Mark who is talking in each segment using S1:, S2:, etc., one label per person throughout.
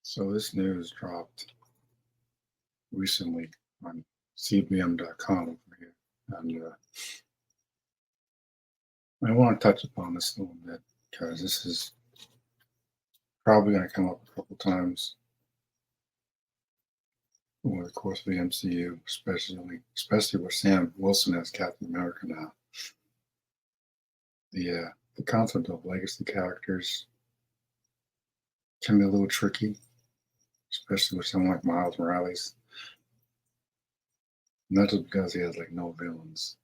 S1: So this news dropped recently on cbm.com over here, and I want to touch upon this a little bit because this is probably going to come up a couple times over the course of the MCU, especially with Sam Wilson as Captain America now. The concept of legacy characters can be a little tricky, especially with someone like Miles Morales. Not just because he has like no villains.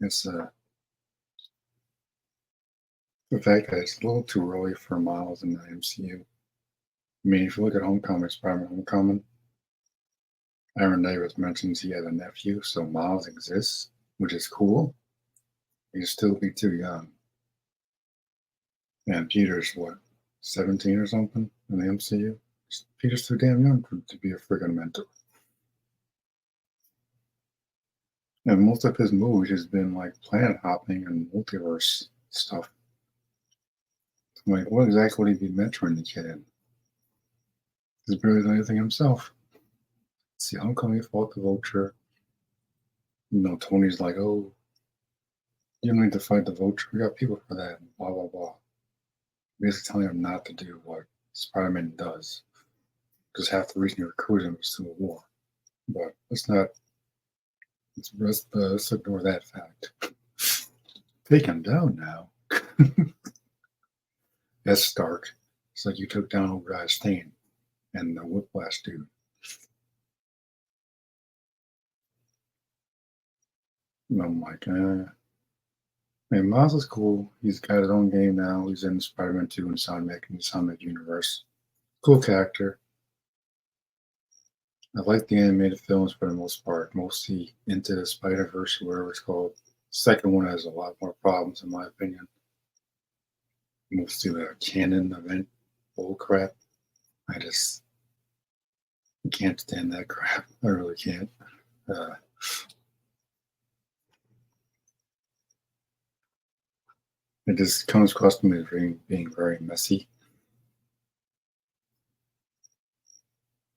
S1: It's the fact that it's a little too early for Miles in the MCU. I mean, if you look at Homecoming, Spider-Man Homecoming, Aaron Davis mentions he has a nephew, so Miles exists, which is cool. He'd still be too young. And Peter's what, 17 or something in the MCU? Peter's too damn young to be a friggin' mentor. And most of his movies has been like planet hopping and multiverse stuff. I'm like, what exactly would he be mentoring the kid in? He's barely done anything himself. See, Homecoming fought the Vulture. Tony's like, oh, you don't need to fight the Vulture. We got people for that. Blah, blah, blah. Basically telling him not to do what Spider-Man does. Because half the reason you recruited him was Civil War. But let's ignore that fact. Take him down now. That's Stark. It's like you took down old guy Stain and the Whiplash dude. And I'm like, man, Miles is cool. He's got his own game now. He's in Spider-Man 2 and the Sonic universe. Cool character. I like the animated films for the most part, mostly Into the Spider-Verse, or whatever it's called. Second one has a lot more problems, in my opinion. Mostly the canon event bull crap. I can't stand that crap. I really can't. It just comes across to me as being very messy.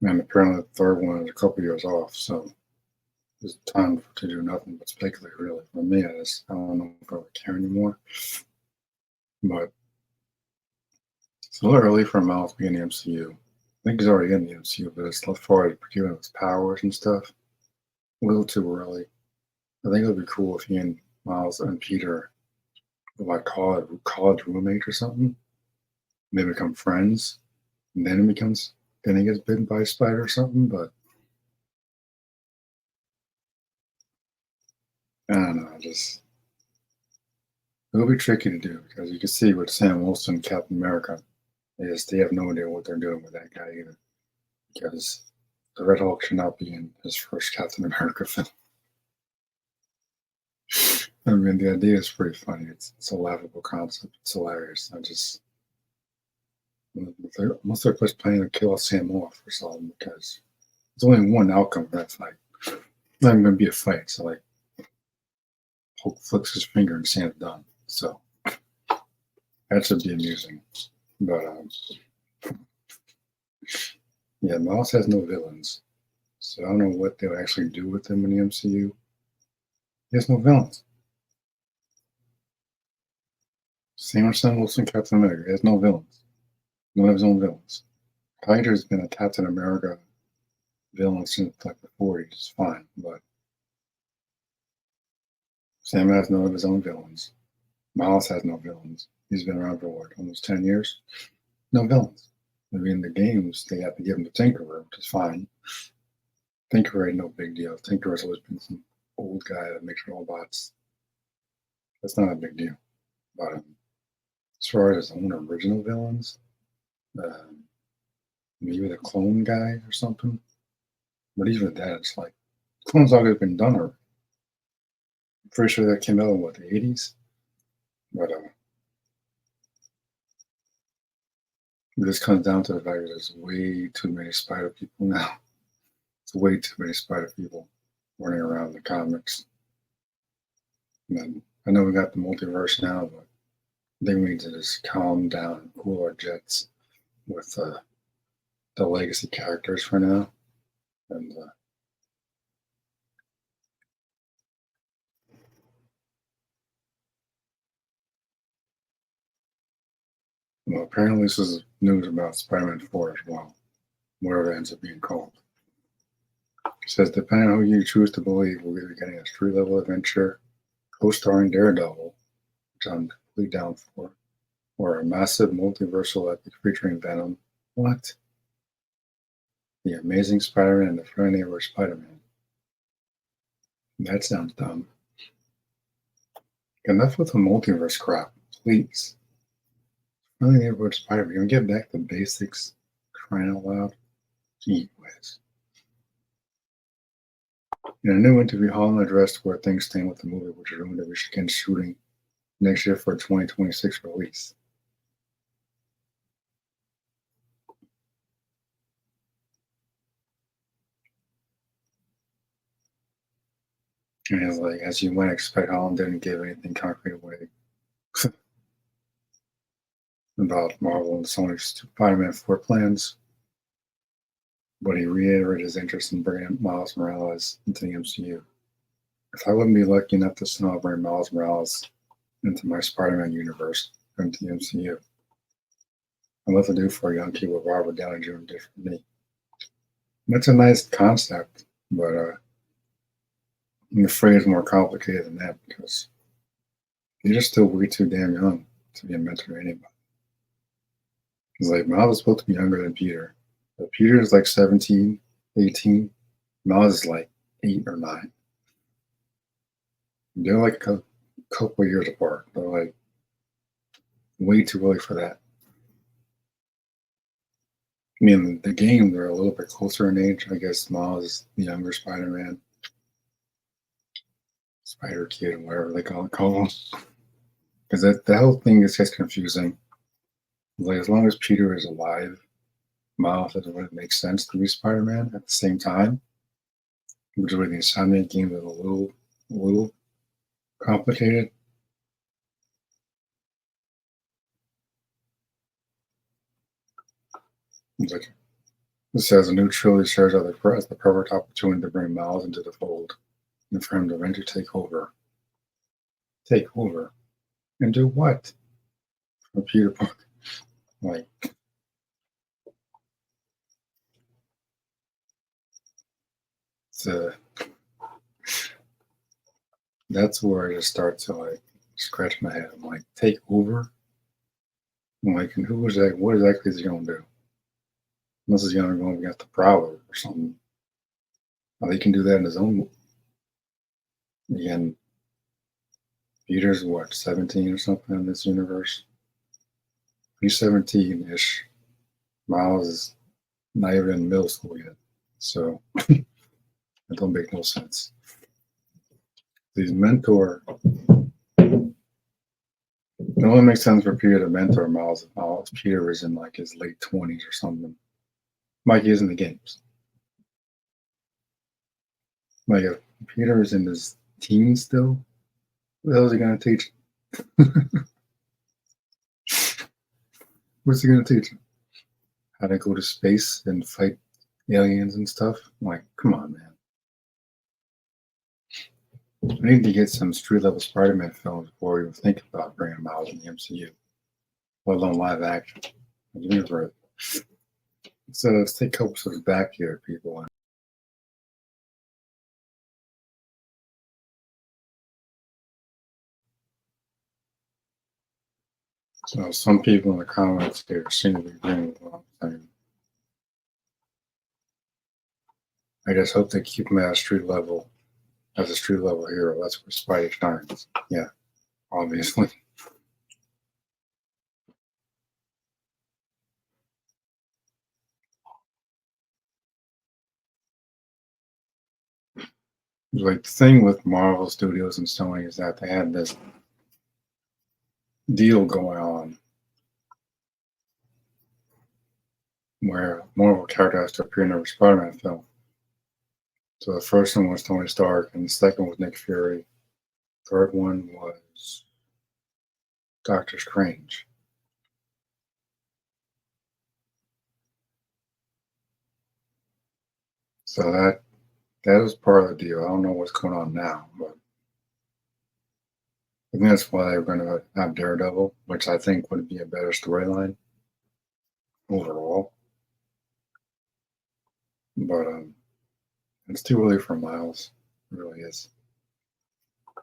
S1: And apparently the third one is a couple years off, so there's time to do nothing but speculate, really. For me, I don't know if I would care anymore. But it's a little early for Miles to be in the MCU. I think he's already in the MCU, but as far as procuring his powers and stuff, a little too early. I think it would be cool if he and Miles and Peter were like college roommate or something. They become friends, and then he gets bitten by a spider or something. But I don't know, it'll be tricky to do because you can see with Sam Wilson, Captain America, they have no idea what they're doing with that guy either. Because the Red Hulk should not be in his first Captain America film. I mean, the idea is pretty funny. It's a laughable concept. It's hilarious. Unless they're just planning to kill Sam off or something, because there's only one outcome of that fight. It's not even going to be a fight. So, like, Hulk flicks his finger and Sam's done. So, that should be amusing. But, yeah, Miles has no villains. So, I don't know what they'll actually do with him in the MCU. He has no villains. Sam Wilson, Captain America, he has no villains. None of his own villains. Hydra's been a Captain America villain since like the 40s. It's fine, but Sam has none of his own villains. Miles has no villains. He's been around for what, almost 10 years? No villains. Maybe in the games, they have to give him the Tinkerer, which is fine. Tinkerer ain't no big deal. Tinkerer's always been some old guy that makes robots. That's not a big deal. But as far as his own original villains, maybe the clone guy or something. But even that, it's like clones already been done already. I'm pretty sure that came out in what, the 80s? But this comes down to the fact that there's way too many spider people now. It's way too many spider people running around the comics. And I know we got the multiverse now, but I think we need to just calm down and cool our jets with the legacy characters for now. And well, apparently this is news about Spider-Man 4 as well, whatever it ends up being called. It says, depending on who you choose to believe, we're either getting a street-level adventure co-starring Daredevil, which I'm completely down for, or a massive multiversal epic featuring Venom. What? The Amazing Spider-Man and the Friendly Neighborhood Spider-Man. That sounds dumb. Enough with the multiverse crap, please. Friendly Neighborhood Spider-Man. Can we get back to basics? Crying out loud. Gee whiz. In a new interview, Holland addressed where things stand with the movie, which is rumored to begin shooting next year for a 2026 release. And it's like, as you might expect, Holland didn't give anything concrete away about Marvel and Sony's Spider-Man 4 plans, but he reiterated his interest in bringing Miles Morales into the MCU. If I wouldn't be lucky enough to somehow bring Miles Morales into my Spider-Man universe, into the MCU, I'd love to do for a young kid what Robert Downey Jr. did for me. That's a nice concept, but I'm afraid it's more complicated than that because you're just still way too damn young to be a mentor to anybody. It's like Miles is supposed to be younger than Peter. But Peter is like 17, 18. Miles is like 8 or 9. They're like a couple of years apart. They're like way too early for that. I mean, the game, they're a little bit closer in age. I guess Miles is the younger Spider Man, Spider Kid, whatever they call him. Because the whole thing is just confusing. Like, as long as Peter is alive, Miles doesn't really make sense to be Spider Man at the same time, which is where the Insomniac game is a little complicated. It's like, it says a new trilogy serves as the perfect opportunity to bring Miles into the fold and for him to eventually take over. Take over? And do what? For Peter Parker. Like, it's that's where I just start to like scratch my head. I'm like, take over? I'm like, and who is that? What exactly is he going to do? Unless he's going to go against the Prowler or something. Well, he can do that in his own. Again, Peter's what, 17 or something in this universe? He's 17 ish. Miles is not even in middle school yet. So that don't make no sense. These mentor, it only makes sense for Peter to mentor Miles if Peter is in like his late 20s or something. Like he is in the games. Like if Peter is in his teens still, what the hell is he going to teach? What's he going to teach him? How to go to space and fight aliens and stuff? I'm like, come on, man. We need to get some street-level Spider-Man films before we even think about bringing Miles in the MCU, let alone live action. So let's take a couple steps back here, people. So some people in the comments here seem to be agreeing with what I'm saying. I just hope they keep him at a street level as a street level hero. That's where Spidey shines. Yeah, obviously. Like the thing with Marvel Studios and Sony is that they had this deal going on where Marvel character has to appear in every Spider-Man film. So the first one was Tony Stark, and the second was Nick Fury. Third one was Doctor Strange. So that was part of the deal. I don't know what's going on now, but I think that's why they were going to have Daredevil, which I think would be a better storyline overall. But it's too early for Miles. It really is.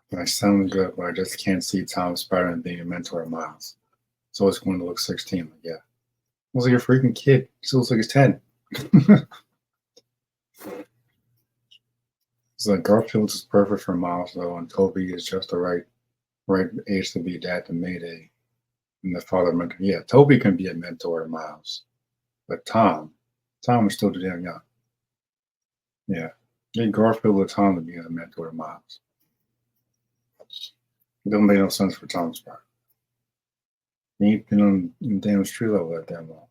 S1: And I sound good, but I just can't see Tom Spider-Man being a mentor of Miles. So it's going to look 16. Like, yeah. Looks like a freaking kid. He still looks like he's 10. It's like Garfield is perfect for Miles, though, and Toby is just the right age to be dad to Mayday. And the father mentor. Yeah, Toby can be a mentor to Miles. But Tom is still too damn young. Yeah. Get Garfield or Tom to be a mentor to Miles. It doesn't make no sense for Tom's part. He ain't been on the damn street level that damn long.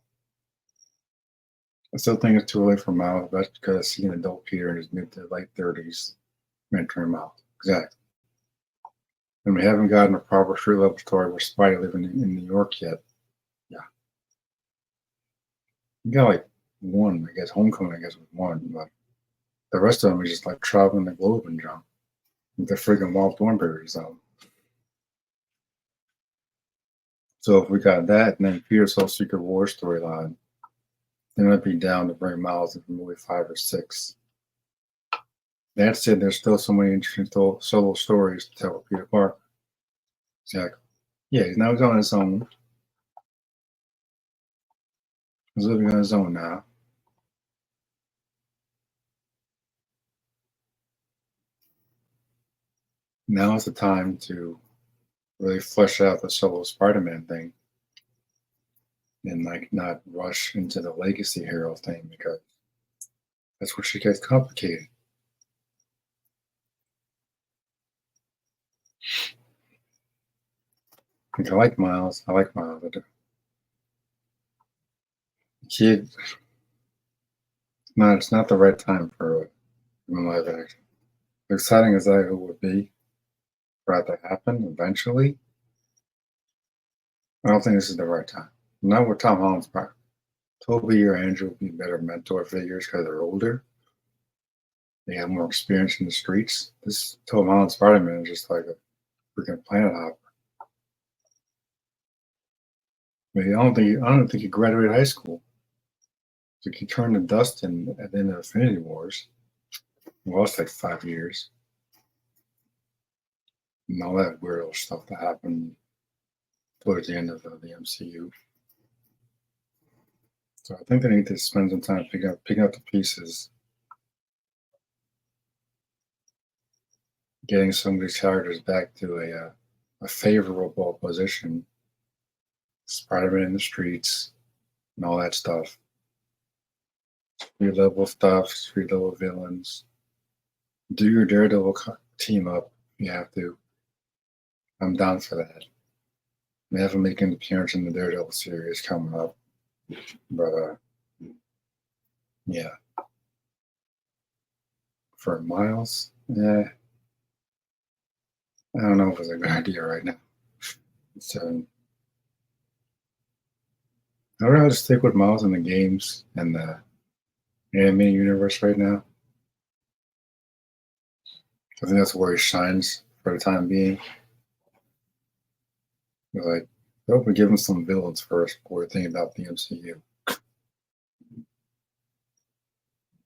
S1: I still think it's too early for Miles. That's because he's an adult Peter in his mid to late 30s mentoring Miles. Exactly. And we haven't gotten a proper street level story where Spidey living in New York yet. Yeah. You got like one, I guess, Homecoming, I guess, was one, but the rest of them are just like traveling the globe and jump. With the freaking Walt Thornberry zone. So if we got that, and then Peter's whole Secret War storyline, then I'd be down to bring Miles into movie 5 or 6. That said, there's still so many interesting solo stories to tell with Peter Parker. Exactly. Yeah, he's now on his own. He's living on his own now. Now is the time to really flesh out the solo Spider-Man thing and like not rush into the legacy hero thing because that's where she gets complicated. Like, I like Miles. I like Miles. But the kid, no, it's not the right time for live action. As exciting as that would be for that to happen eventually, I don't think this is the right time. Not with Tom Holland's part. Toby or Andrew would be better mentor figures because they're older. They have more experience in the streets. This Tom Holland Spider-Man is just like a freaking planet hopper. I don't think he graduated high school. So he turned to dust at the end of Infinity Wars. Well, it's like 5 years. And all that weird stuff that happened towards the end of the MCU. So I think they need to spend some time picking up the pieces, getting some of these characters back to a favorable position. Spider-Man in the streets and all that stuff. Street level stuff, street level villains. Do your Daredevil team up if you have to. I'm down for that. They haven't made an appearance in the Daredevil series coming up. But yeah. For Miles, yeah. I don't know if it's a good idea right now. So I'd rather stick with Miles in the games and the anime universe right now. I think that's where he shines for the time being. But like, I hope we give him some villains first before we think about the MCU.